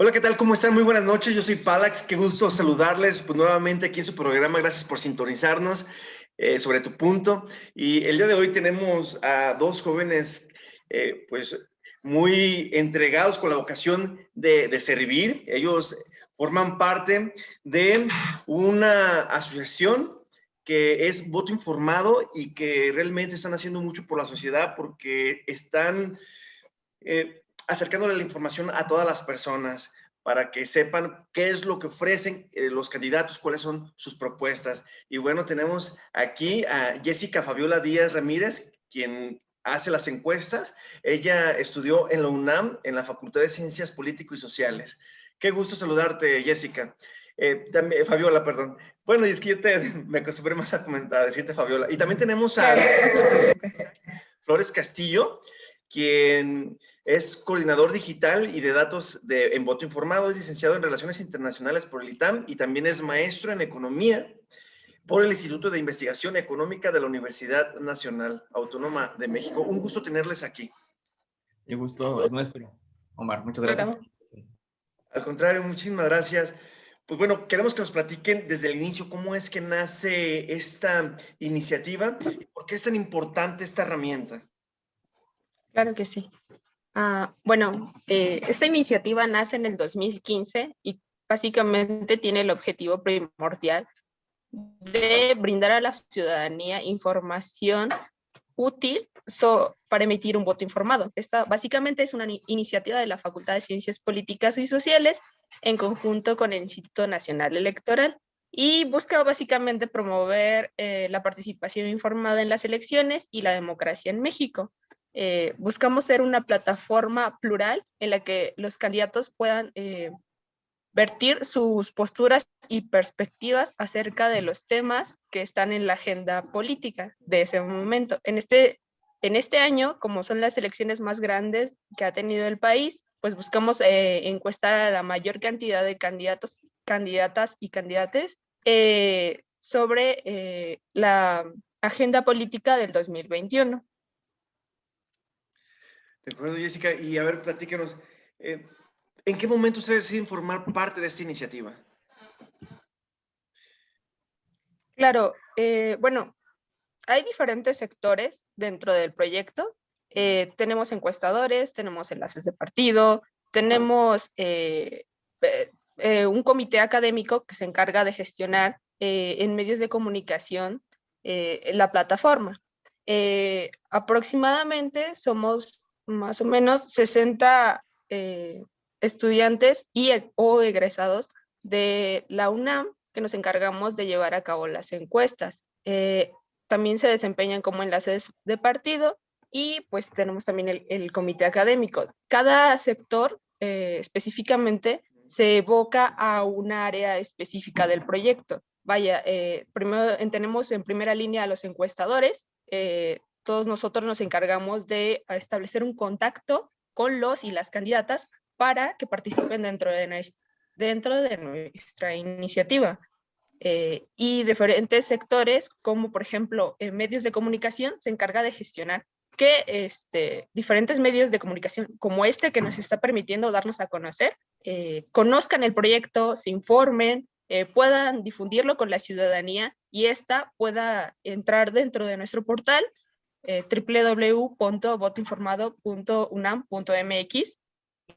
Hola, ¿qué tal? ¿Cómo están? Muy buenas noches. Yo soy Palax. Qué gusto saludarles pues, nuevamente aquí en su programa. Gracias por sintonizarnos sobre tu punto. Y el día de hoy tenemos a dos jóvenes pues muy entregados con la vocación de servir. Ellos forman parte de una asociación que es Voto Informado y que realmente están haciendo mucho por la sociedad porque están acercándole la información a todas las personas para que sepan qué es lo que ofrecen los candidatos, cuáles son sus propuestas. Y bueno, tenemos aquí a Jessica Fabiola Díaz Ramírez, quien hace las encuestas. Ella estudió en la UNAM, en la Facultad de Ciencias Político y Sociales. Qué gusto saludarte, Jessica. También, Fabiola, perdón. Bueno, y es que me acostumbré más a decirte Fabiola. Y también tenemos a Claro, no se preocupe. Flores Castillo, quien es coordinador digital y de datos en Voto Informado, es licenciado en Relaciones Internacionales por el ITAM y también es maestro en Economía por el Instituto de Investigación Económica de la Universidad Nacional Autónoma de México. Un gusto tenerles aquí. El gusto es nuestro, Omar. Muchas gracias. Claro. Al contrario, muchísimas gracias. Pues bueno, queremos que nos platiquen desde el inicio cómo es que nace esta iniciativa y por qué es tan importante esta herramienta. Claro que sí. Bueno, esta iniciativa nace en el 2015 y básicamente tiene el objetivo primordial de brindar a la ciudadanía información útil para emitir un voto informado. Esta básicamente es una iniciativa de la Facultad de Ciencias Políticas y Sociales en conjunto con el Instituto Nacional Electoral y busca básicamente promover la participación informada en las elecciones y la democracia en México. Buscamos ser una plataforma plural en la que los candidatos puedan vertir sus posturas y perspectivas acerca de los temas que están en la agenda política de ese momento. En este año, como son las elecciones más grandes que ha tenido el país, pues buscamos encuestar a la mayor cantidad de candidatos, candidatas y candidates sobre la agenda política del 2021. De acuerdo, Jessica. Y a ver, platícanos, ¿en qué momento ustedes deciden formar parte de esta iniciativa? Claro, bueno, hay diferentes sectores dentro del proyecto. Tenemos encuestadores, tenemos enlaces de partido, tenemos un comité académico que se encarga de gestionar en medios de comunicación la plataforma. Aproximadamente somos más o menos 60 estudiantes o egresados de la UNAM que nos encargamos de llevar a cabo las encuestas. También se desempeñan como enlaces de partido y pues tenemos también el comité académico. Cada sector específicamente se evoca a una área específica del proyecto. Vaya, primero tenemos en primera línea a los encuestadores. Todos nosotros nos encargamos de establecer un contacto con los y las candidatas para que participen dentro de nuestra iniciativa. Y diferentes sectores, como por ejemplo medios de comunicación, se encarga de gestionar que diferentes medios de comunicación como que nos está permitiendo darnos a conocer, conozcan el proyecto, se informen, puedan difundirlo con la ciudadanía y esta pueda entrar dentro de nuestro portal www.votoinformado.unam.mx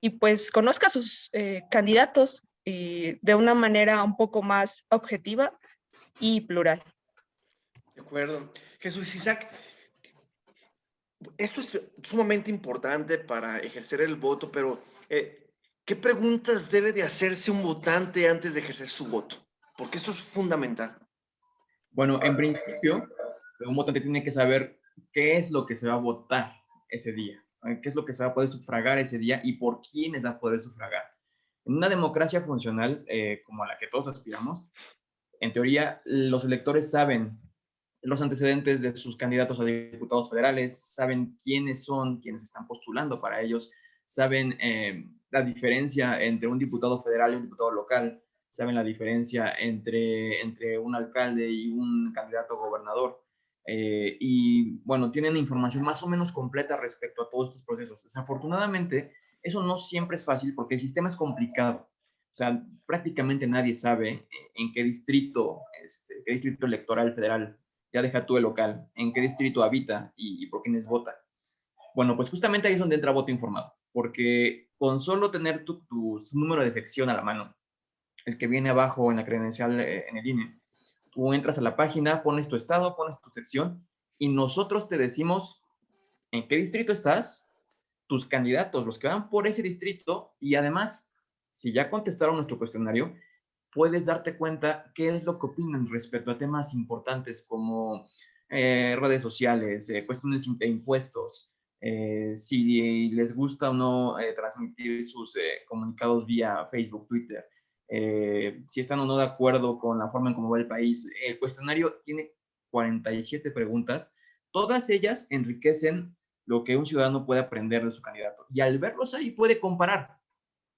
y pues conozca a sus candidatos de una manera un poco más objetiva y plural. De acuerdo. Jesús Isaac, esto es sumamente importante para ejercer el voto, pero ¿qué preguntas debe de hacerse un votante antes de ejercer su voto? Porque esto es fundamental. Bueno, en principio, un votante tiene que saber qué es lo que se va a votar ese día, qué es lo que se va a poder sufragar ese día y por quiénes va a poder sufragar. En una democracia funcional como a la que todos aspiramos, en teoría, los electores saben los antecedentes de sus candidatos a diputados federales, saben quiénes son quienes están postulando para ellos, saben la diferencia entre un diputado federal y un diputado local, saben la diferencia entre un alcalde y un candidato a gobernador. Y bueno, tienen información más o menos completa respecto a todos estos procesos. Desafortunadamente, Eso no siempre es fácil porque el sistema es complicado. O sea, prácticamente nadie sabe en qué distrito electoral federal, ya deja tú el local, en qué distrito habita y por quiénes vota. Bueno, pues justamente ahí es donde entra voto informado, porque con solo tener tu número de sección a la mano, el que viene abajo en la credencial en el INE, tú entras a la página, pones tu estado, pones tu sección y nosotros te decimos en qué distrito estás, tus candidatos, los que van por ese distrito y además, si ya contestaron nuestro cuestionario, puedes darte cuenta qué es lo que opinan respecto a temas importantes como redes sociales, cuestiones de impuestos, si les gusta o no transmitir sus comunicados vía Facebook, Twitter, si están o no de acuerdo con la forma en cómo va el país. El cuestionario tiene 47 preguntas, todas ellas enriquecen lo que un ciudadano puede aprender de su candidato. Y al verlos ahí puede comparar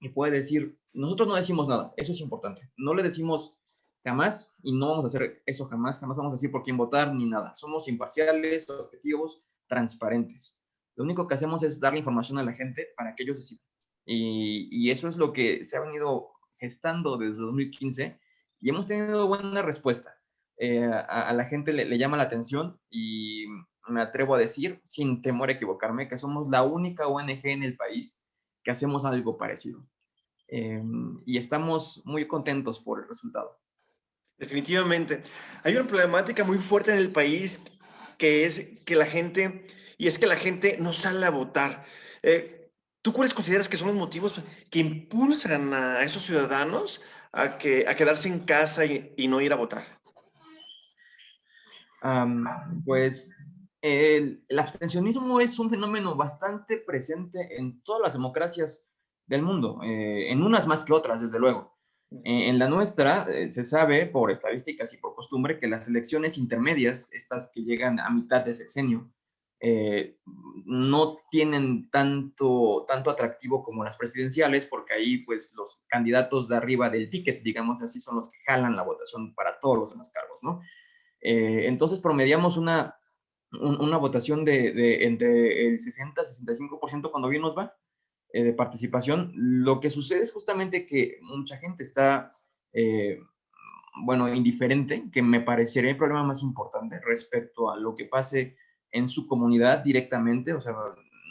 y puede decir, nosotros no decimos nada, eso es importante. No le decimos jamás y no vamos a hacer eso jamás, jamás vamos a decir por quién votar ni nada. Somos imparciales, objetivos, transparentes. Lo único que hacemos es darle información a la gente para que ellos decidan. Y eso es lo que se ha venido gestando desde 2015 y hemos tenido buena respuesta. A la gente le llama la atención y me atrevo a decir, sin temor a equivocarme, que somos la única ONG en el país que hacemos algo parecido. Y estamos muy contentos por el resultado. Definitivamente. Hay una problemática muy fuerte en el país que es que la gente, y es que la gente no sale a votar. ¿Tú cuáles consideras que son los motivos que impulsan a esos ciudadanos a quedarse en casa y no ir a votar? Pues el abstencionismo es un fenómeno bastante presente en todas las democracias del mundo, en unas más que otras, desde luego. En la nuestra se sabe por estadísticas y por costumbre que las elecciones intermedias, estas que llegan a mitad de sexenio, eh, no tienen tanto atractivo como las presidenciales, porque ahí pues los candidatos de arriba del ticket, digamos así, son los que jalan la votación para todos los demás cargos, ¿no? Entonces promediamos una votación de entre el 60 y 65% cuando bien nos va de participación. Lo que sucede es justamente que mucha gente está, bueno, indiferente, que me parecería el problema más importante respecto a lo que pase en su comunidad directamente, o sea,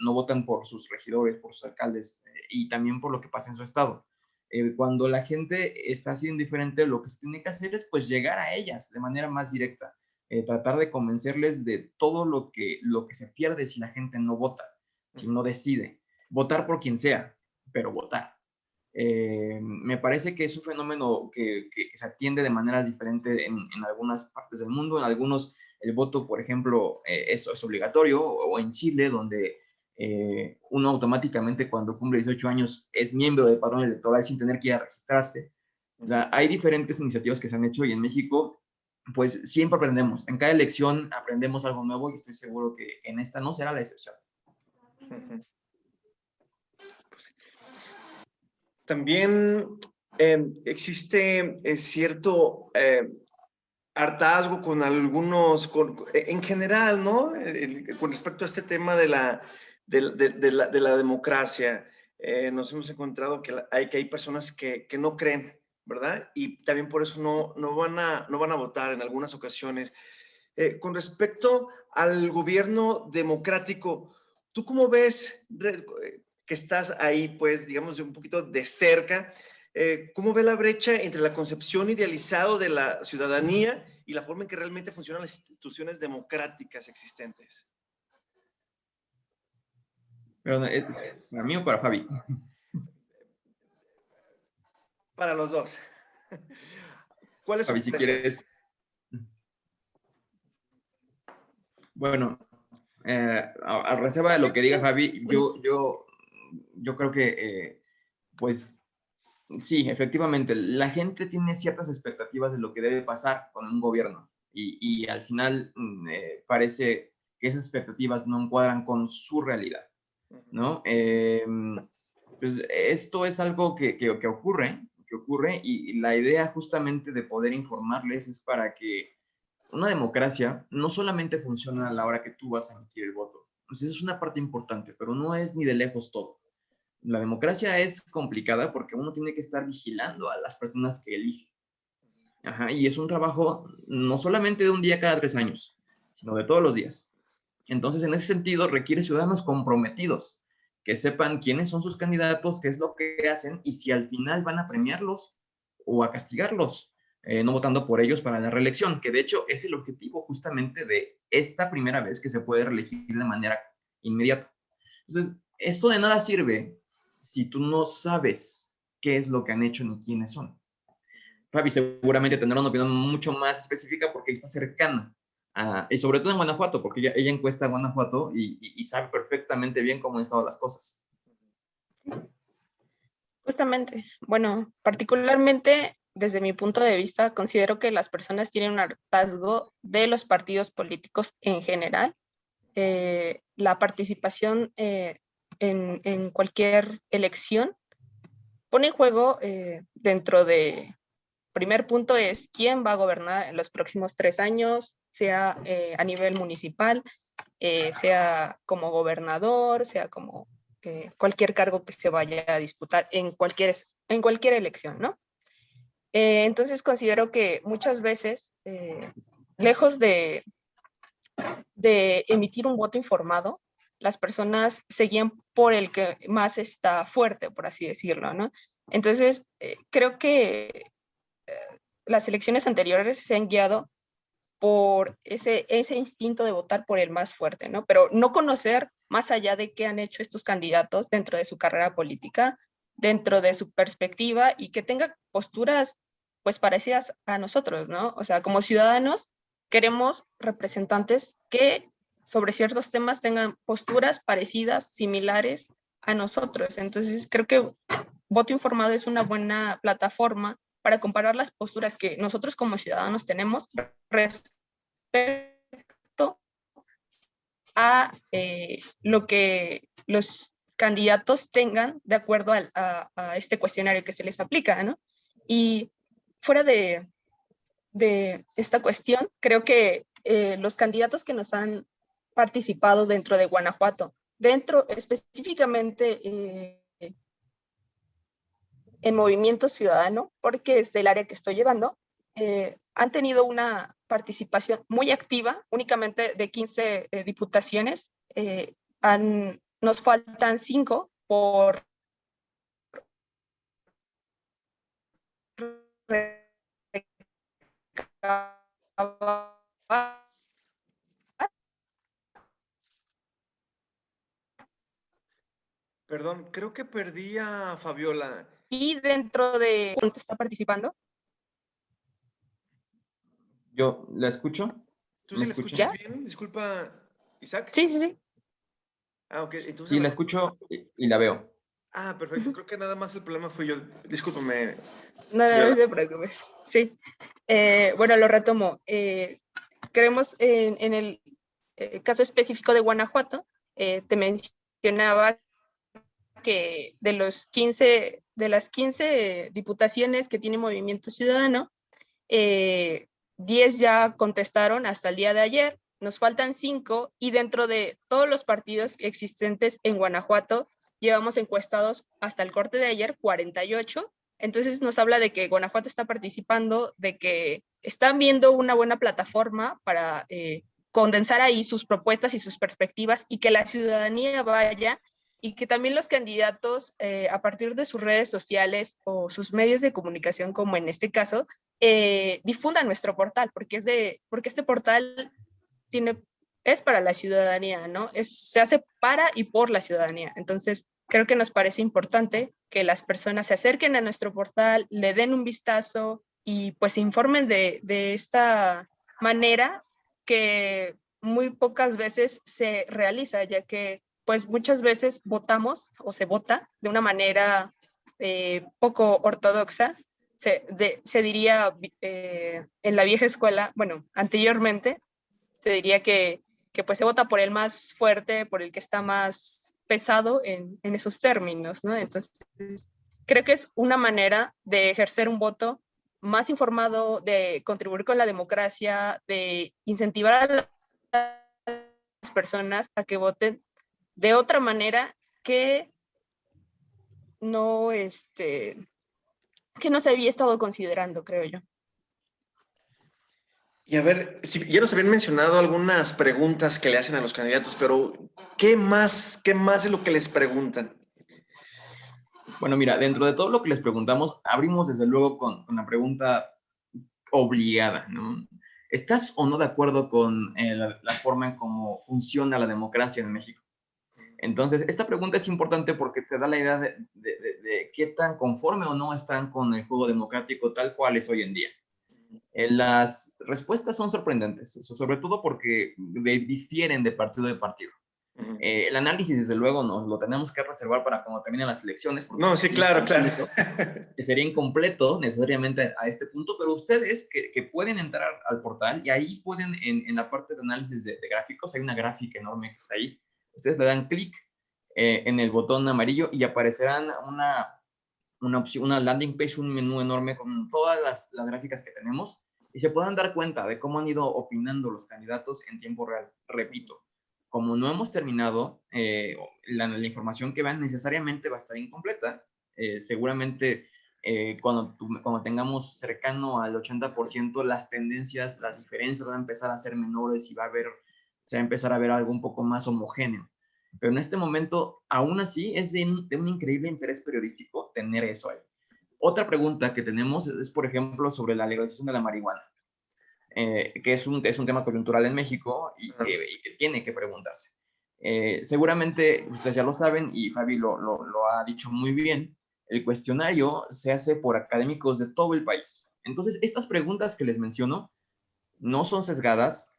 no votan por sus regidores, por sus alcaldes y también por lo que pasa en su estado. Cuando la gente está así indiferente, lo que se tiene que hacer es pues llegar a ellas de manera más directa, tratar de convencerles de todo lo que se pierde si la gente no vota, si no decide. Votar por quien sea, pero votar. Me parece que es un fenómeno que se atiende de manera diferente en algunas partes del mundo. En algunos el voto, por ejemplo, eso es obligatorio, o en Chile, donde uno automáticamente cuando cumple 18 años es miembro del padrón electoral sin tener que ir a registrarse. O sea, hay diferentes iniciativas que se han hecho y en México, pues siempre aprendemos. En cada elección aprendemos algo nuevo y estoy seguro que en esta no será la excepción. También existe cierto hartazgo con algunos, en general, ¿no? Con respecto a este tema de la democracia. Nos hemos encontrado que hay personas que no creen, ¿verdad? Y también por eso no van a votar en algunas ocasiones. Con respecto al gobierno democrático, ¿tú cómo ves que estás ahí, pues, digamos, un poquito de cerca? ¿Cómo ve la brecha entre la concepción idealizada de la ciudadanía y la forma en que realmente funcionan las instituciones democráticas existentes? Pero, ¿es para mí o para Fabi? Para los dos. ¿Cuál es su Fabi, si impresión? quieres. Bueno, a reserva de lo que diga Fabi, yo creo que, pues, sí, efectivamente, la gente tiene ciertas expectativas de lo que debe pasar con un gobierno y al final parece que esas expectativas no encuadran con su realidad, ¿no? Pues esto es algo que ocurre y la idea justamente de poder informarles es para que una democracia no solamente funciona a la hora que tú vas a emitir el voto. Pues eso es una parte importante, pero no es ni de lejos todo. La democracia es complicada porque uno tiene que estar vigilando a las personas que elige. Ajá, y es un trabajo no solamente de un día cada 3 años, sino de todos los días. Entonces, en ese sentido, requiere ciudadanos comprometidos, que sepan quiénes son sus candidatos, qué es lo que hacen y si al final van a premiarlos o a castigarlos, no votando por ellos para la reelección, que de hecho es el objetivo justamente de esta primera vez que se puede reelegir de manera inmediata. Entonces, esto de nada sirve si tú no sabes qué es lo que han hecho ni quiénes son. Fabi seguramente tendrá una opinión mucho más específica porque está cercana, y sobre todo en Guanajuato, porque ella encuesta a Guanajuato y sabe perfectamente bien cómo han estado las cosas. Justamente, bueno, particularmente desde mi punto de vista, considero que las personas tienen un hartazgo de los partidos políticos en general. La participación en cualquier elección pone en juego dentro de, primer punto es quién va a gobernar en los próximos 3 años, sea a nivel municipal, sea como gobernador, sea como cualquier cargo que se vaya a disputar en cualquier elección, ¿no? Entonces considero que muchas veces, lejos de emitir un voto informado, las personas seguían por el que más está fuerte, por así decirlo, ¿no? Entonces, creo que las elecciones anteriores se han guiado por ese instinto de votar por el más fuerte, ¿no? Pero no conocer más allá de qué han hecho estos candidatos dentro de su carrera política, dentro de su perspectiva y que tenga posturas pues parecidas a nosotros, ¿no? O sea, como ciudadanos queremos representantes que sobre ciertos temas tengan posturas parecidas, similares a nosotros. Entonces, creo que Voto Informado es una buena plataforma para comparar las posturas que nosotros como ciudadanos tenemos respecto a lo que los candidatos tengan de acuerdo a este cuestionario que se les aplica, ¿no? Y fuera de esta cuestión, creo que los candidatos que nos han participado dentro de Guanajuato, dentro específicamente en Movimiento Ciudadano, porque es del área que estoy llevando, han tenido una participación muy activa, únicamente de 15 diputaciones. Nos faltan 5 por Perdón, creo que perdí a Fabiola. y dentro de está participando. Yo la escucho. ¿Tú ¿Me sí la escuchan? escuchas bien? Disculpa, Isaac. Sí, sí, sí. Ah, ok. Entonces, Sí, la escucho y la veo. ah, perfecto. Creo que nada más el problema fui yo. Discúlpame, No, Fabiola. no te preocupes. Sí. Bueno, lo retomo. Creemos en el caso específico de Guanajuato, te mencionaba que de las 15 diputaciones que tiene Movimiento Ciudadano, 10 ya contestaron hasta el día de ayer, nos faltan 5 y dentro de todos los partidos existentes en Guanajuato, llevamos encuestados hasta el corte de ayer 48. Entonces nos habla de que Guanajuato está participando, de que están viendo una buena plataforma para condensar ahí sus propuestas y sus perspectivas y que la ciudadanía vaya y que también los candidatos a partir de sus redes sociales o sus medios de comunicación, como en este caso, difundan nuestro portal, porque este portal es para la ciudadanía, ¿no? Se hace para y por la ciudadanía. Entonces, creo que nos parece importante que las personas se acerquen a nuestro portal, le den un vistazo y pues se informen de esta manera que muy pocas veces se realiza, ya que pues muchas veces votamos o se vota de una manera poco ortodoxa. Se diría en la vieja escuela, bueno, anteriormente, se diría que pues se vota por el más fuerte, por el que está más pesado en esos términos, ¿no? Entonces, creo que es una manera de ejercer un voto más informado, de contribuir con la democracia, de incentivar a las personas a que voten de otra manera que no, que no se había estado considerando, creo yo. Y a ver, ya nos habían mencionado algunas preguntas que le hacen a los candidatos, pero qué más es lo que les preguntan? Bueno, mira, dentro de todo lo que les preguntamos, abrimos desde luego con la pregunta obligada, ¿no? ¿Estás o no de acuerdo con la forma en cómo funciona la democracia en México? Entonces, esta pregunta es importante porque te da la idea de qué tan conforme o no están con el juego democrático tal cual es hoy en día. Las respuestas son sorprendentes, sobre todo porque difieren de partido a partido. El análisis, desde luego, nos lo tenemos que reservar para cuando terminen las elecciones. No, sí, claro. Sería incompleto necesariamente a este punto, pero ustedes que pueden entrar al portal y ahí pueden, en la parte de análisis de gráficos, hay una gráfica enorme que está ahí. Ustedes le dan clic en el botón amarillo y aparecerán una opción, una landing page, un menú enorme con todas las gráficas que tenemos y se puedan dar cuenta de cómo han ido opinando los candidatos en tiempo real. Repito, como no hemos terminado, la información que vean necesariamente va a estar incompleta. Seguramente cuando tengamos cercano al 80%, las tendencias, las diferencias van a empezar a ser menores y se va a empezar a ver algo un poco más homogéneo. Pero en este momento, aún así, es de un increíble interés periodístico tener eso ahí. Otra pregunta que tenemos es, por ejemplo, sobre la legalización de la marihuana, que es un tema coyuntural en México y que tiene que preguntarse. Seguramente ustedes ya lo saben y Fabi lo ha dicho muy bien, el cuestionario se hace por académicos de todo el país. Entonces, estas preguntas que les menciono no son sesgadas,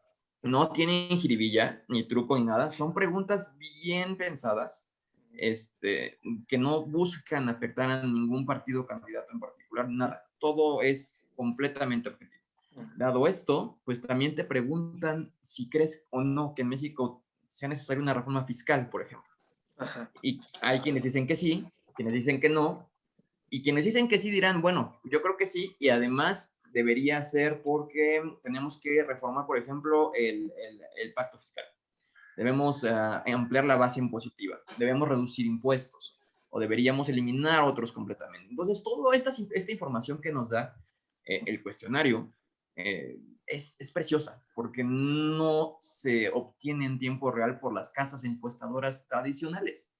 no tienen jiribilla, ni truco, ni nada. Son preguntas bien pensadas, que no buscan afectar a ningún partido o candidato en particular, nada. Todo es completamente objetivo. Dado esto, pues también te preguntan si crees o no que en México sea necesaria una reforma fiscal, por ejemplo. Ajá. Y hay quienes dicen que sí, quienes dicen que no, y quienes dicen que sí dirán, bueno, yo creo que sí, y además debería ser porque tenemos que reformar, por ejemplo, el pacto fiscal. Debemos ampliar la base impositiva, debemos reducir impuestos, o deberíamos eliminar otros completamente. Entonces, toda esta información que nos da el cuestionario es preciosa, porque no se obtiene en tiempo real por las casas encuestadoras tradicionales.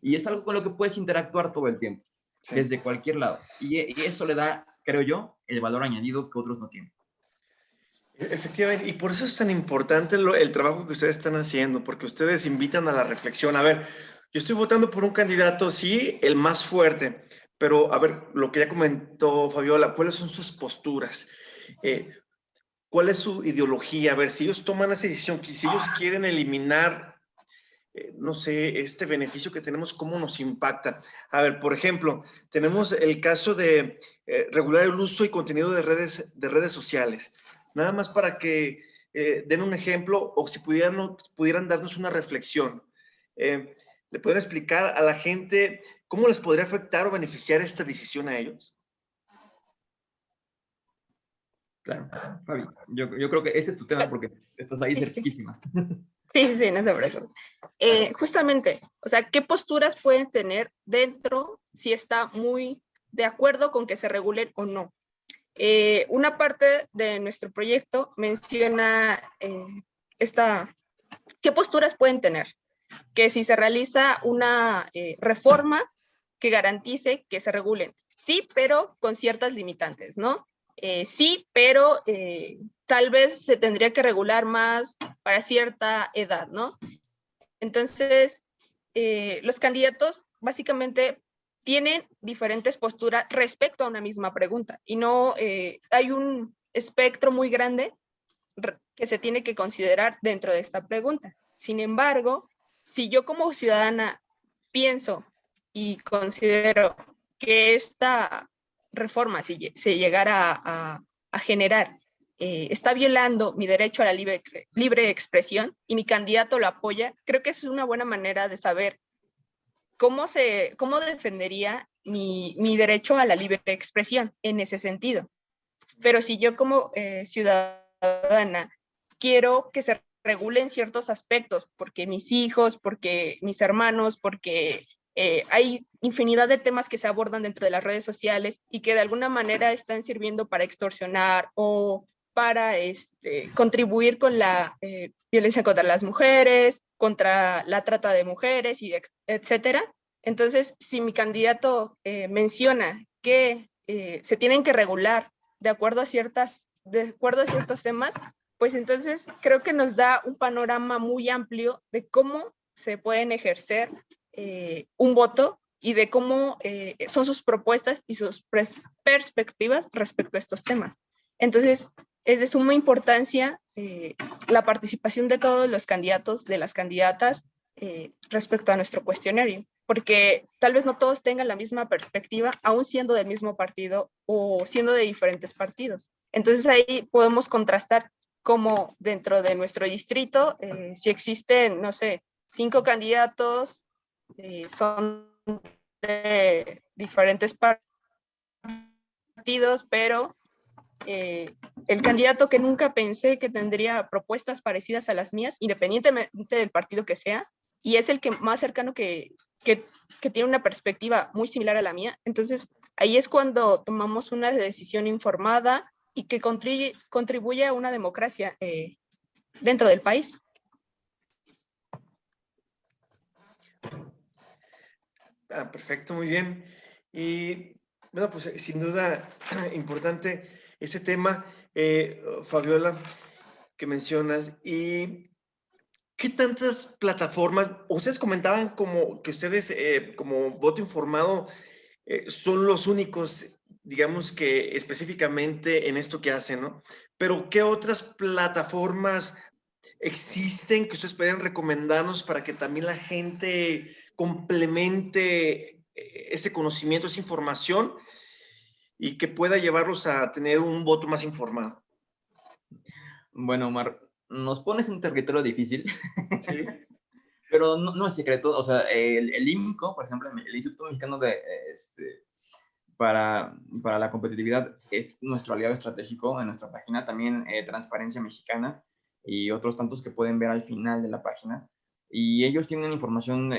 Y es algo con lo que puedes interactuar todo el tiempo, desde cualquier lado. Y eso le da, creo yo, el valor añadido que otros no tienen. Efectivamente, y por eso es tan importante el trabajo que ustedes están haciendo, porque ustedes invitan a la reflexión. A ver, yo estoy votando por un candidato, sí, el más fuerte, pero a ver, lo que ya comentó Fabiola, ¿cuáles son sus posturas? ¿Cuál es su ideología? A ver, si ellos toman esa decisión, que si ellos quieren eliminar, no sé, este beneficio que tenemos, ¿cómo nos impacta? A ver, por ejemplo, tenemos el caso de regular el uso y contenido de redes sociales. Nada más para que den un ejemplo o si pudieran darnos una reflexión. ¿Le pueden explicar a la gente cómo les podría afectar o beneficiar esta decisión a ellos? Claro, Fabi, yo creo que este es tu tema porque estás ahí cerquísima. Sí, no se preocupe. Justamente, o sea, ¿qué posturas pueden tener dentro si está muy de acuerdo con que se regulen o no? Una parte de nuestro proyecto menciona qué posturas pueden tener. Que si se realiza una reforma que garantice que se regulen. Sí, pero con ciertas limitantes, ¿no? Sí, pero tal vez se tendría que regular más para cierta edad, ¿no? Entonces, los candidatos básicamente tienen diferentes posturas respecto a una misma pregunta y no hay un espectro muy grande que se tiene que considerar dentro de esta pregunta. Sin embargo, si yo como ciudadana pienso y considero que esta reforma, si se llegara a generar, está violando mi derecho a la libre expresión y mi candidato lo apoya, creo que es una buena manera de saber cómo defendería mi derecho a la libre expresión en ese sentido. Pero si yo como ciudadana quiero que se regulen ciertos aspectos, porque mis hijos, porque mis hermanos, porque hay infinidad de temas que se abordan dentro de las redes sociales y que de alguna manera están sirviendo para extorsionar o para contribuir con la violencia contra las mujeres, contra la trata de mujeres, y etcétera. Entonces, si mi candidato menciona que se tienen que regular de acuerdo a ciertos temas, pues entonces creo que nos da un panorama muy amplio de cómo se pueden ejercer un voto y de cómo son sus propuestas y sus perspectivas respecto a estos temas. Entonces, es de suma importancia la participación de todos los candidatos, de las candidatas, respecto a nuestro cuestionario, porque tal vez no todos tengan la misma perspectiva, aún siendo del mismo partido o siendo de diferentes partidos. Entonces ahí podemos contrastar cómo dentro de nuestro distrito, si existen, no sé, 5 candidatos, son de diferentes partidos, pero el candidato que nunca pensé que tendría propuestas parecidas a las mías, independientemente del partido que sea, y es el que más cercano que tiene una perspectiva muy similar a la mía. Entonces, ahí es cuando tomamos una decisión informada y que contribuye a una democracia dentro del país. Perfecto, muy bien. Y bueno, pues sin duda importante ese tema, Fabiola, que mencionas. ¿Y qué tantas plataformas? Ustedes comentaban como que ustedes, como voto informado, son los únicos, digamos que específicamente en esto que hacen, ¿no? Pero ¿qué otras plataformas existen que ustedes pueden recomendarnos para que también la gente complemente ese conocimiento, esa información y que pueda llevarlos a tener un voto más informado? Bueno, Omar, nos pones en un territorio difícil, Sí. pero no es secreto. O sea, el IMCO, por ejemplo, el Instituto Mexicano para la Competitividad, es nuestro aliado estratégico en nuestra página. También Transparencia Mexicana y otros tantos que pueden ver al final de la página. Y ellos tienen información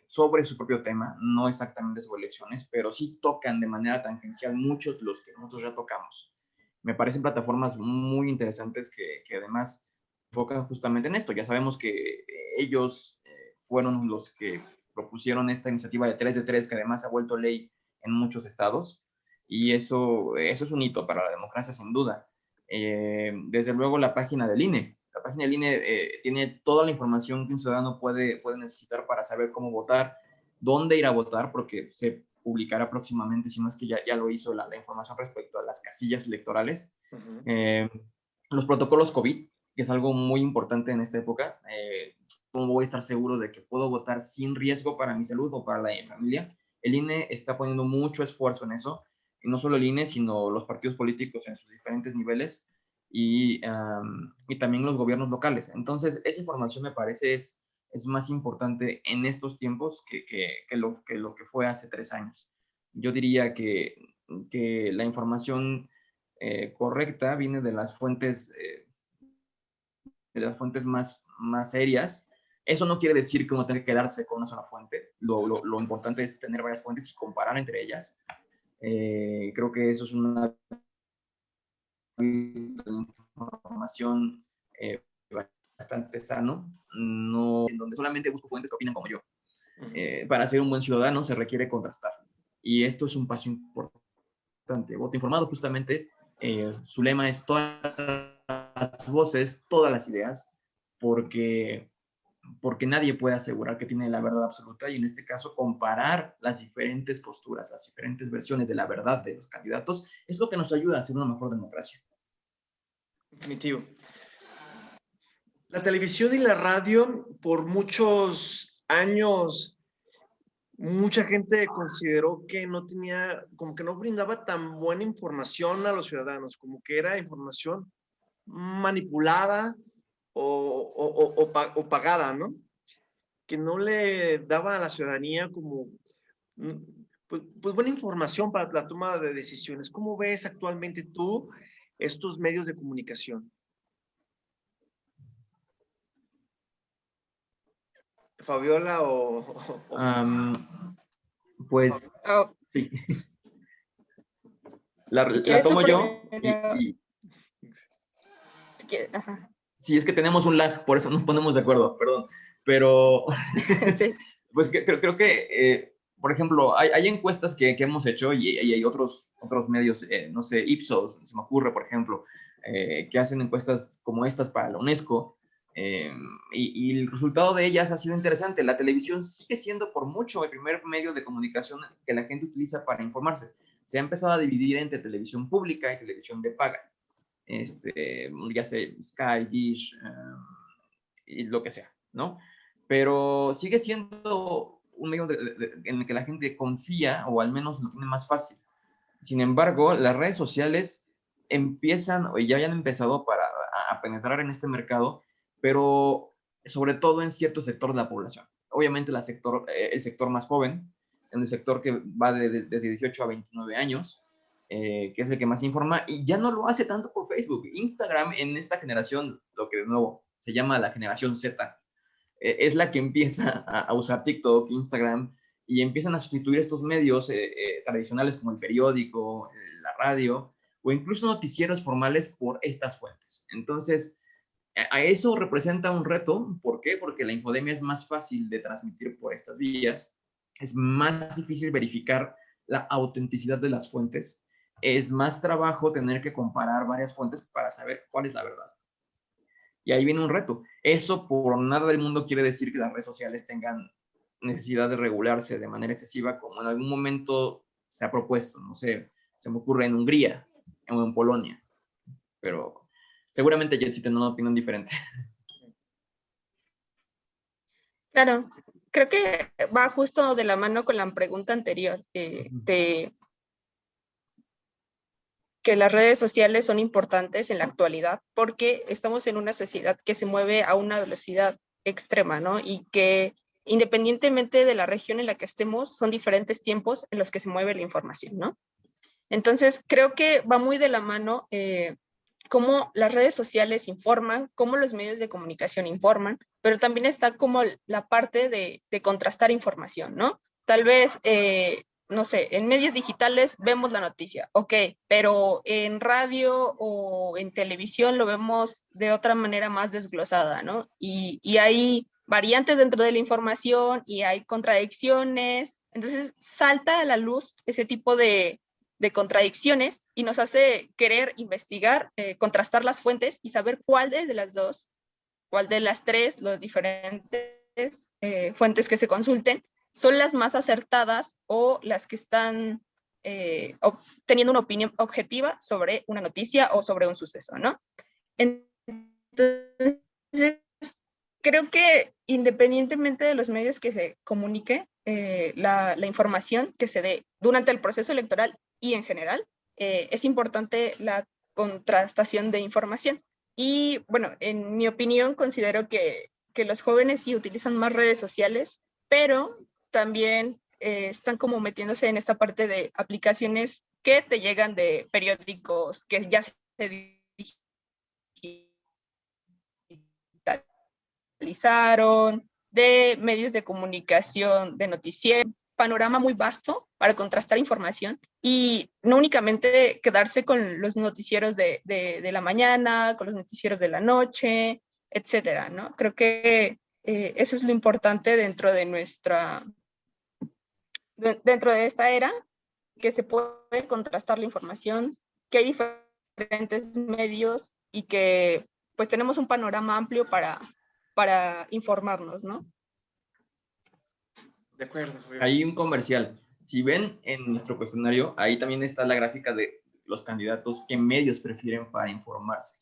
sobre su propio tema, no exactamente sobre elecciones, pero sí tocan de manera tangencial muchos de los que nosotros ya tocamos. Me parecen plataformas muy interesantes que además enfocan justamente en esto. Ya sabemos que ellos fueron los que propusieron esta iniciativa de 3 de 3, que además ha vuelto ley en muchos estados, y eso es un hito para la democracia, sin duda. Desde luego, la página del INE. La página del INE tiene toda la información que un ciudadano puede necesitar para saber cómo votar, dónde ir a votar, porque se publicará próximamente, si no es que ya lo hizo, la información respecto a las casillas electorales. Los protocolos COVID, que es algo muy importante en esta época. ¿Cómo voy a estar seguro de que puedo votar sin riesgo para mi salud o para la familia? El INE está poniendo mucho esfuerzo en eso, y no solo el INE, sino los partidos políticos en sus diferentes niveles y también los gobiernos locales. Entonces, esa información me parece es más importante en estos tiempos que lo que fue hace 3 años. Yo diría que la información correcta viene de las fuentes más serias. Eso no quiere decir que uno tenga que quedarse con una sola fuente. Lo importante es tener varias fuentes y comparar entre ellas. Creo que eso es una información bastante sano, no en donde solamente busco fuentes que opinan como yo. Para ser un buen ciudadano se requiere contrastar. Y esto es un paso importante. Voto informado, justamente, su lema es todas las voces, todas las ideas, porque nadie puede asegurar que tiene la verdad absoluta, y en este caso comparar las diferentes posturas, las diferentes versiones de la verdad de los candidatos es lo que nos ayuda a hacer una mejor democracia. Definitivo. La televisión y la radio por muchos años, mucha gente consideró que no tenía, como que no brindaba tan buena información a los ciudadanos, como que era información manipulada o pagada, ¿no? Que no le daba a la ciudadanía como, pues buena información para la toma de decisiones. ¿Cómo ves actualmente tú estos medios de comunicación? Fabiola o José. Pues Oh, sí, la ¿quieres tú tomo yo primero? y Si quieres, ajá. sí, es que tenemos un lag, por eso nos ponemos de acuerdo, perdón. Pero, Sí, pues creo que, por ejemplo, hay encuestas que hemos hecho y hay otros medios, no sé, Ipsos, se me ocurre, por ejemplo, que hacen encuestas como estas para la UNESCO. eh, y el resultado de ellas ha sido interesante. La televisión sigue siendo por mucho el primer medio de comunicación que la gente utiliza para informarse. Se ha empezado a dividir entre televisión pública y televisión de paga, ya sé, Sky, Dish, y lo que sea, ¿no? Pero sigue siendo un medio en el que la gente confía o al menos lo tiene más fácil. Sin embargo, las redes sociales empiezan o ya hayan empezado a penetrar en este mercado, pero sobre todo en cierto sector de la población. Obviamente el sector más joven, en el sector que va desde 18 a 29 años, que es el que más informa, y ya no lo hace tanto por Facebook. Instagram en esta generación, lo que de nuevo se llama la generación Z, es la que empieza a usar TikTok, Instagram, y empiezan a sustituir estos medios tradicionales como el periódico, la radio, o incluso noticieros formales por estas fuentes. Entonces, a eso representa un reto. ¿Por qué? Porque la infodemia es más fácil de transmitir por estas vías, es más difícil verificar la autenticidad de las fuentes, es más trabajo tener que comparar varias fuentes para saber cuál es la verdad. Y ahí viene un reto. Eso por nada del mundo quiere decir que las redes sociales tengan necesidad de regularse de manera excesiva, como en algún momento se ha propuesto. No sé, se me ocurre en Hungría o en Polonia, pero seguramente ya tienen una opinión diferente. claro. Creo que va justo de la mano con la pregunta anterior, de que las redes sociales son importantes en la actualidad porque estamos en una sociedad que se mueve a una velocidad extrema, ¿no? Y que independientemente de la región en la que estemos, son diferentes tiempos en los que se mueve la información, ¿no? Entonces, creo que va muy de la mano cómo las redes sociales informan, cómo los medios de comunicación informan, pero también está como la parte de contrastar información, ¿no? Tal vez, no sé, en medios digitales vemos la noticia, ok, pero en radio o en televisión lo vemos de otra manera más desglosada, ¿no? Y hay variantes dentro de la información y hay contradicciones, entonces salta a la luz ese tipo de contradicciones y nos hace querer investigar, contrastar las fuentes y saber cuál de las dos, cuál de las tres, los diferentes fuentes que se consulten, son las más acertadas o las que están teniendo una opinión objetiva sobre una noticia o sobre un suceso, ¿no? Entonces, creo que independientemente de los medios que se comunique, la información que se dé durante el proceso electoral y en general, es importante la contrastación de información. Y bueno, en mi opinión, considero que los jóvenes sí utilizan más redes sociales, pero también están como metiéndose en esta parte de aplicaciones que te llegan de periódicos que ya se digitalizaron, de medios de comunicación, de noticiero, panorama muy vasto para contrastar información y no únicamente quedarse con los noticieros de la mañana, con los noticieros de la noche, etcétera, ¿no? Creo que eso es lo importante dentro de esta era, que se puede contrastar la información, que hay diferentes medios y que pues tenemos un panorama amplio para informarnos, ¿no? De acuerdo. Hay un comercial. Si ven en nuestro cuestionario, ahí también está la gráfica de los candidatos, qué medios prefieren para informarse.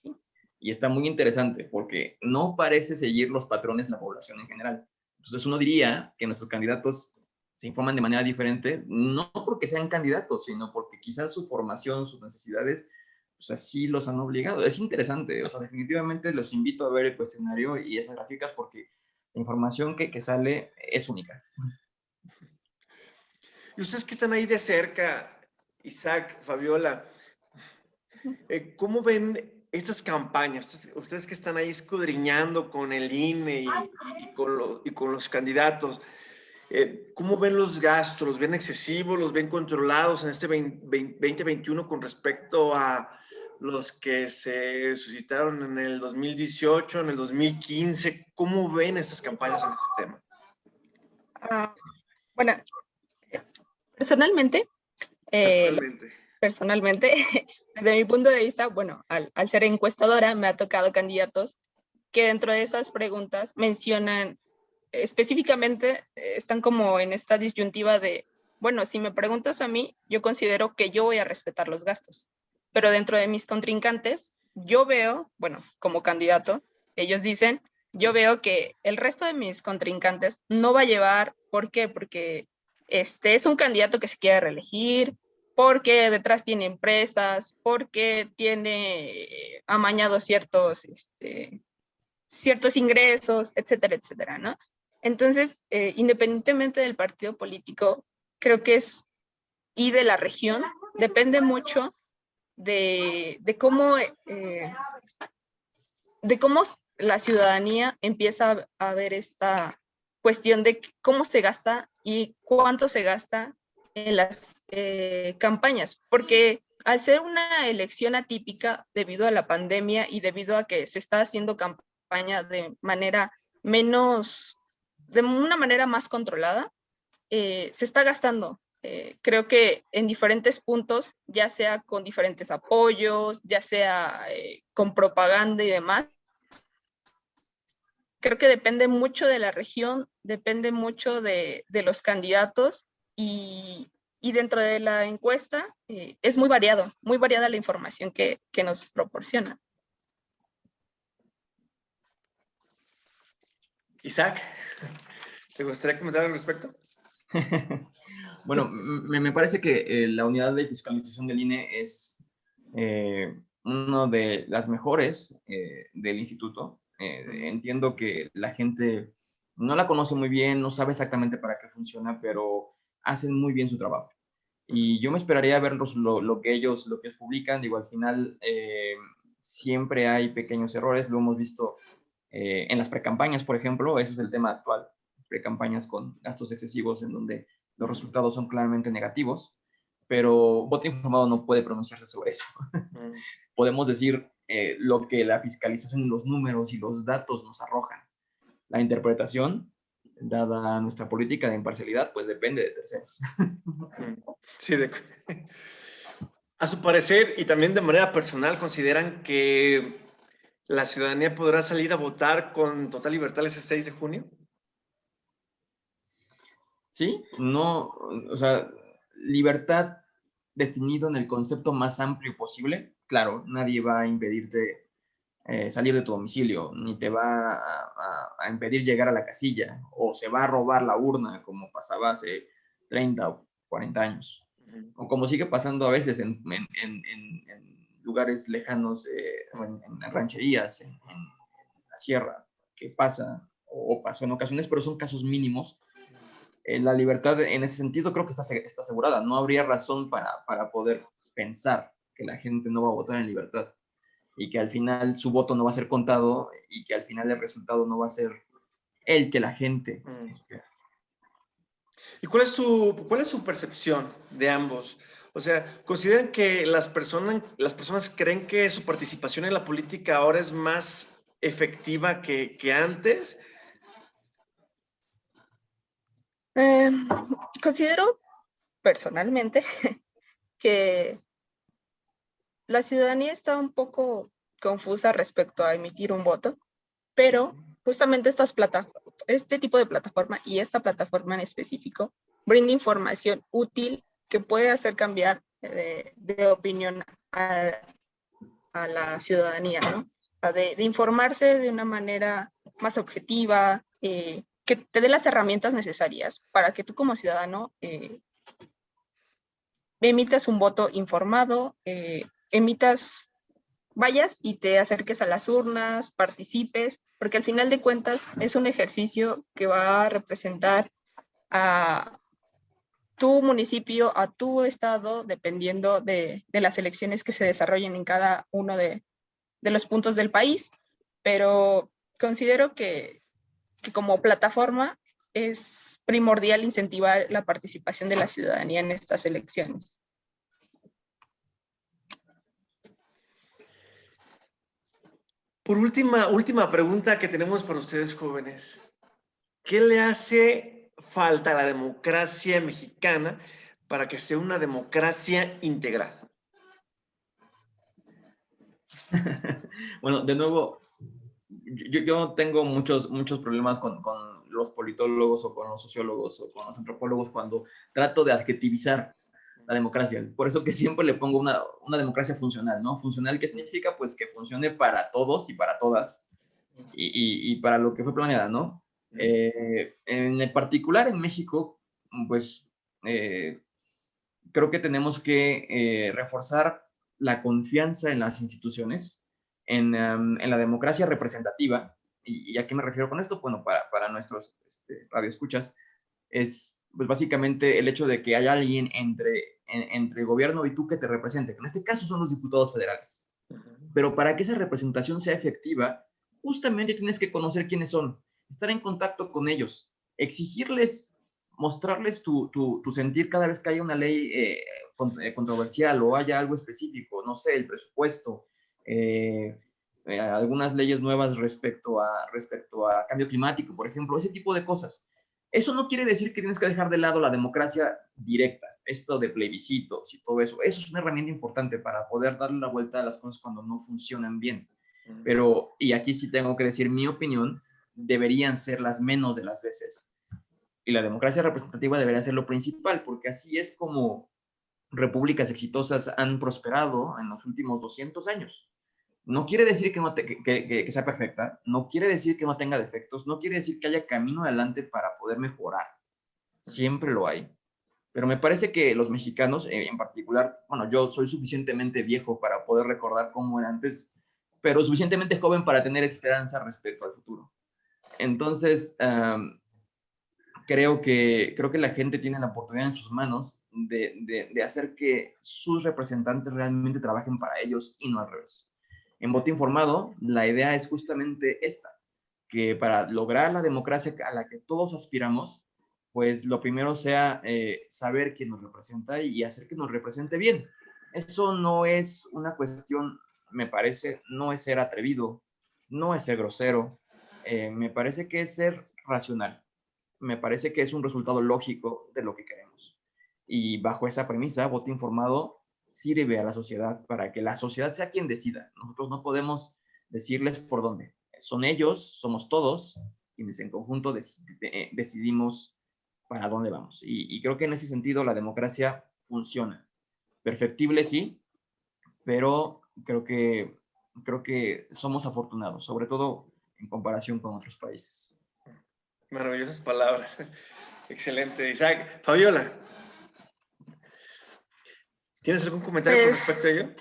Y está muy interesante porque no parece seguir los patrones de la población en general. Entonces uno diría que nuestros candidatos se informan de manera diferente, no porque sean candidatos, sino porque quizás su formación, sus necesidades, pues así los han obligado. Es interesante, o sea, definitivamente los invito a ver el cuestionario y esas gráficas porque la información que sale es única. Y ustedes que están ahí de cerca, Isaac, Fabiola, ¿cómo ven estas campañas? Ustedes que están ahí escudriñando con el INE y con los candidatos, ¿Cómo ven los gastos? ¿Los ven excesivos? ¿Los ven controlados en este 2021 con respecto a los que se suscitaron en el 2018, en el 2015? ¿Cómo ven estas campañas en este tema? Bueno, personalmente, desde mi punto de vista, bueno, al ser encuestadora me ha tocado candidatos que dentro de esas preguntas mencionan específicamente, están como en esta disyuntiva de, bueno, si me preguntas a mí, yo considero que yo voy a respetar los gastos, pero dentro de mis contrincantes, yo veo, bueno, como candidato, ellos dicen, yo veo que el resto de mis contrincantes no va a llevar, ¿por qué? Porque es un candidato que se quiere reelegir, porque detrás tiene empresas, porque tiene amañado ciertos ingresos, etcétera, etcétera, ¿no? Entonces, independientemente del partido político, creo que y de la región, depende mucho de cómo la ciudadanía empieza a ver esta cuestión de cómo se gasta y cuánto se gasta en las campañas, porque al ser una elección atípica debido a la pandemia y debido a que se está haciendo campaña de una manera más controlada, se está gastando. Creo que en diferentes puntos, ya sea con diferentes apoyos, ya sea con propaganda y demás, creo que depende mucho de la región, depende mucho de los candidatos y dentro de la encuesta es muy variada la información que nos proporciona. Isaac, ¿te gustaría comentar al respecto? Bueno, me parece que la unidad de fiscalización del INE es una de las mejores del instituto. Entiendo que la gente no la conoce muy bien, no sabe exactamente para qué funciona, pero hacen muy bien su trabajo. Y yo me esperaría ver lo que ellos publican. Digo, al final siempre hay pequeños errores, lo hemos visto en las precampañas, por ejemplo, ese es el tema actual, precampañas con gastos excesivos en donde los resultados son claramente negativos, pero voto informado no puede pronunciarse sobre eso. Podemos decir lo que la fiscalización, los números y los datos nos arrojan. La interpretación, dada nuestra política de imparcialidad, pues depende de terceros. Sí, a su parecer y también de manera personal, ¿consideran que la ciudadanía podrá salir a votar con total libertad ese 6 de junio? Sí, no, o sea, libertad definido en el concepto más amplio posible. Claro, nadie va a impedirte salir de tu domicilio, ni te va a impedir llegar a la casilla, o se va a robar la urna, como pasaba hace 30 o 40 años, o como sigue pasando a veces en lugares lejanos, en rancherías, en la sierra, que pasa, o pasó en ocasiones, pero son casos mínimos. La libertad en ese sentido creo que está asegurada. No habría razón para poder pensar que la gente no va a votar en libertad y que al final su voto no va a ser contado y que al final el resultado no va a ser el que la gente espera. ¿Y cuál es su percepción de ambos? O sea, ¿consideran que las personas creen que su participación en la política ahora es más efectiva que antes? Considero personalmente que la ciudadanía está un poco confusa respecto a emitir un voto, pero justamente este tipo de plataforma y esta plataforma en específico brinda información útil que puede hacer cambiar de opinión a la ciudadanía, ¿no? De informarse de una manera más objetiva, que te dé las herramientas necesarias para que tú como ciudadano emitas un voto informado, vayas y te acerques a las urnas, participes, porque al final de cuentas es un ejercicio que va a representar a tu municipio, a tu estado, dependiendo de las elecciones que se desarrollen en cada uno de los puntos del país, pero considero que como plataforma es primordial incentivar la participación de la ciudadanía en estas elecciones. Por última pregunta que tenemos para ustedes, jóvenes. ¿Qué le hace falta a la democracia mexicana para que sea una democracia integral? Bueno, de nuevo, yo tengo muchos problemas con los politólogos o con los sociólogos o con los antropólogos cuando trato de adjetivizar la democracia. Por eso que siempre le pongo una democracia funcional, ¿no? Funcional, ¿qué significa? Pues que funcione para todos y para todas y para lo que fue planeada, ¿no? En el particular en México, pues creo que tenemos que reforzar la confianza en las instituciones, en la democracia representativa. ¿Y a qué me refiero con esto? Bueno, para nuestros radioescuchas, es pues básicamente el hecho de que haya alguien entre el gobierno y tú que te represente. En este caso son los diputados federales. Pero para que esa representación sea efectiva, justamente tienes que conocer quiénes son, estar en contacto con ellos, exigirles, mostrarles tu sentir cada vez que haya una ley controversial o haya algo específico, no sé, el presupuesto, algunas leyes nuevas respecto a cambio climático, por ejemplo, ese tipo de cosas. Eso no quiere decir que tienes que dejar de lado la democracia directa, esto de plebiscitos y todo eso. Eso es una herramienta importante para poder darle la vuelta a las cosas cuando no funcionan bien. Pero, y aquí sí tengo que decir mi opinión, deberían ser las menos de las veces. Y la democracia representativa debería ser lo principal, porque así es como repúblicas exitosas han prosperado en los últimos 200 años. No quiere decir que sea perfecta, no quiere decir que no tenga defectos, no quiere decir que haya camino adelante para poder mejorar. Siempre lo hay. Pero me parece que los mexicanos, en particular, bueno, yo soy suficientemente viejo para poder recordar cómo era antes, pero suficientemente joven para tener esperanza respecto al futuro. Entonces, creo que la gente tiene la oportunidad en sus manos de hacer que sus representantes realmente trabajen para ellos y no al revés. En Voto Informado, la idea es justamente esta, que para lograr la democracia a la que todos aspiramos, pues lo primero sea saber quién nos representa y hacer que nos represente bien. Eso no es una cuestión, me parece, no es ser atrevido, no es ser grosero, me parece que es ser racional. Me parece que es un resultado lógico de lo que queremos. Y bajo esa premisa, Voto Informado sirve a la sociedad para que la sociedad sea quien decida. Nosotros no podemos decirles por dónde. Son ellos, somos todos, quienes en conjunto decidimos para dónde vamos. Y creo que en ese sentido la democracia funciona. Perfectible, sí, pero creo que somos afortunados, sobre todo en comparación con otros países. Maravillosas palabras. Excelente. Isaac. Fabiola, ¿tienes algún comentario con respecto a ello?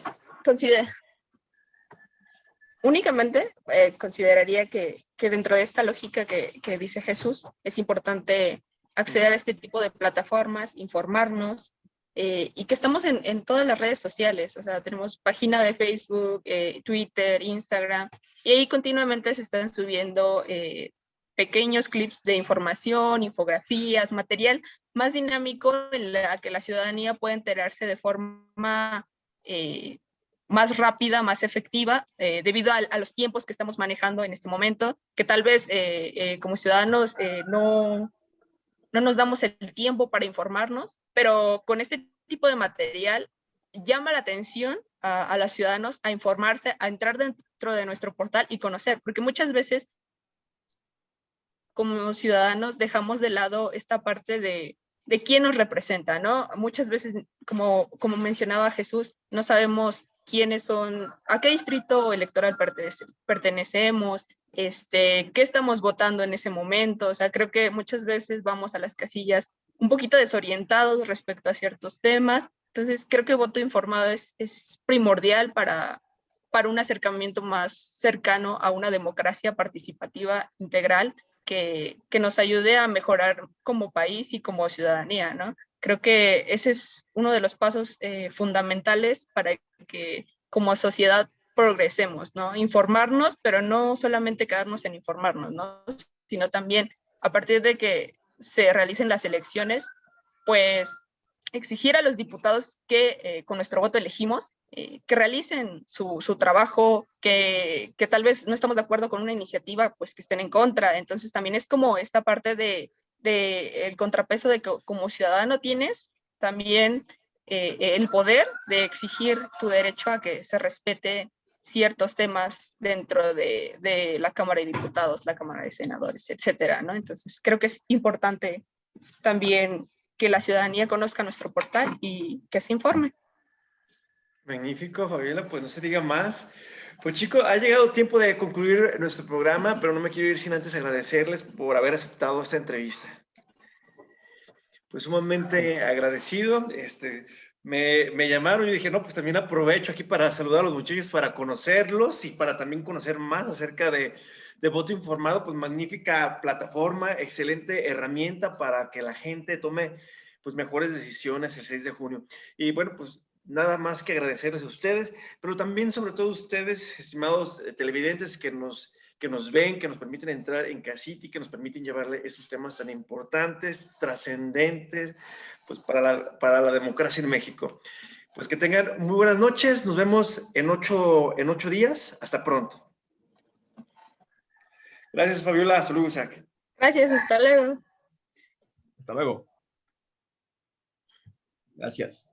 Únicamente consideraría que dentro de esta lógica que dice Jesús, es importante acceder a este tipo de plataformas, informarnos, y que estamos en todas las redes sociales. O sea, tenemos página de Facebook, Twitter, Instagram, y ahí continuamente se están subiendo pequeños clips de información, infografías, material más dinámico en la que la ciudadanía puede enterarse de forma más rápida, más efectiva, debido a los tiempos que estamos manejando en este momento, que tal vez como ciudadanos no nos damos el tiempo para informarnos, pero con este tipo de material llama la atención a los ciudadanos a informarse, a entrar dentro de nuestro portal y conocer, porque muchas veces como ciudadanos dejamos de lado esta parte de quién nos representa, ¿no? Muchas veces, como mencionaba Jesús, no sabemos quiénes son, a qué distrito electoral pertenecemos, qué estamos votando en ese momento. O sea, creo que muchas veces vamos a las casillas un poquito desorientados respecto a ciertos temas. Entonces, creo que voto informado es primordial para un acercamiento más cercano a una democracia participativa integral que nos ayude a mejorar como país y como ciudadanía, ¿no? Creo que ese es uno de los pasos fundamentales para que como sociedad progresemos, ¿no? Informarnos, pero no solamente quedarnos en informarnos, ¿no? Sino también a partir de que se realicen las elecciones, pues exigir a los diputados que con nuestro voto elegimos, que realicen su trabajo, que tal vez no estamos de acuerdo con una iniciativa, pues que estén en contra. Entonces también es como esta parte de el contrapeso de que como ciudadano tienes también el poder de exigir tu derecho a que se respete ciertos temas dentro de la Cámara de Diputados, la Cámara de Senadores, etcétera, ¿no? Entonces creo que es importante también que la ciudadanía conozca nuestro portal y que se informe. Magnífico, Fabiola, pues no se diga más. Pues chicos, ha llegado tiempo de concluir nuestro programa, pero no me quiero ir sin antes agradecerles por haber aceptado esta entrevista. Pues sumamente agradecido. Me llamaron y dije, no, pues también aprovecho aquí para saludar a los muchachos, para conocerlos y para también conocer más acerca de Voto Informado. Pues magnífica plataforma, excelente herramienta para que la gente tome pues mejores decisiones el 6 de junio. Y bueno, pues nada más que agradecerles a ustedes, pero también sobre todo a ustedes, estimados televidentes que nos ven, que nos permiten entrar en casita y que nos permiten llevarle estos temas tan importantes, trascendentes, pues para la democracia en México. Pues que tengan muy buenas noches, nos vemos en 8 días, hasta pronto. Gracias, Fabiola, saludos, Isaac. Gracias, hasta luego. Hasta luego. Gracias.